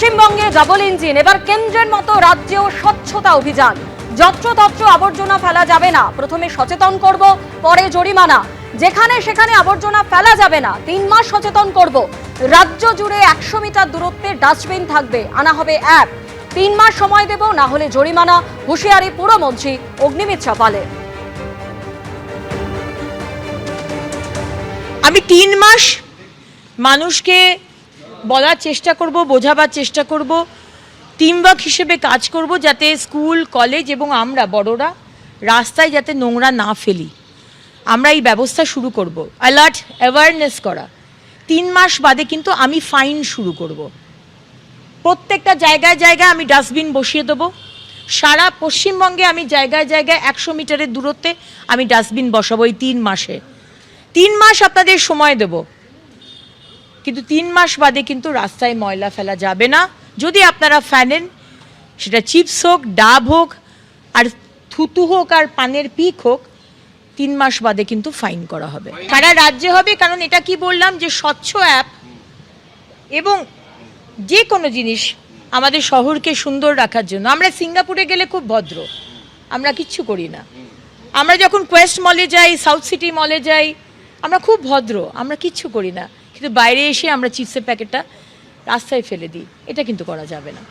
পশ্চিমবঙ্গে double engine, এবার কেন্দ্রের মতো রাজ্যেও স্বচ্ছতা অভিযান। যত্রতত্র আবর্জনা ফেলা যাবে না, প্রথমে সচেতন করব, পরে জরিমানা। যেখানে সেখানে আবর্জনা ফেলা যাবে না, 3 মাস সচেতন করব। রাজ্য জুড়ে 100 মিটার দূরত্বে ডাস্টবিন থাকবে, আনা হবে অ্যাপ। 3 মাস সময় দেব, না হলে জরিমানা। হুঁশিয়ারি পুরমন্ত্রী অগ্নিমিত্রা পালের। আমি 3 মাস মানুষকে বলার চেষ্টা করব, বোঝাবার চেষ্টা করব, টিমওয়ার্ক হিসেবে কাজ করব, যাতে স্কুল কলেজ এবং আমরা বড়রা রাস্তায় যাতে নোংরা না ফেলি। আমরা এই ব্যবস্থা শুরু করব, অ্যালার্ট অ্যাওয়ারনেস করা। 3 মাস বাদে কিন্তু আমি ফাইন শুরু করব। প্রত্যেকটা জায়গায় জায়গায় আমি ডাস্টবিন বসিয়ে দেবো। সারা পশ্চিমবঙ্গে আমি জায়গায় জায়গায় 100 মিটারের দূরত্বে আমি ডাস্টবিন বসাবো এই 3 মাসে। 3 মাস আপনাদের সময় দেব, কিন্তু 3 মাস বাদে কিন্তু রাস্তায় ময়লা ফেলা যাবে না। যদি আপনারা ফেলেন, সেটা চিপস হোক, ডাব হোক, আর থুতু হোক, আর পানের পিক হোক, 3 মাস বাদে কিন্তু ফাইন করা হবে। সারা রাজ্যে হবে, কারণ এটা কি বললাম যে স্বচ্ছ অ্যাপ এবং যে কোনো জিনিস আমাদের শহরকে সুন্দর রাখার জন্য। আমরা সিঙ্গাপুরে গেলে খুব ভদ্র, আমরা কিচ্ছু করি না। আমরা যখন কোয়েস্ট মলে যাই, সাউথ সিটি মলে যাই, আমরা খুব ভদ্র, আমরা কিচ্ছু করি না। কিন্তু বাইরে এসে আমরা চিপসের প্যাকেটটা রাস্তায় ফেলে দিই, এটা কিন্তু করা যাবে না।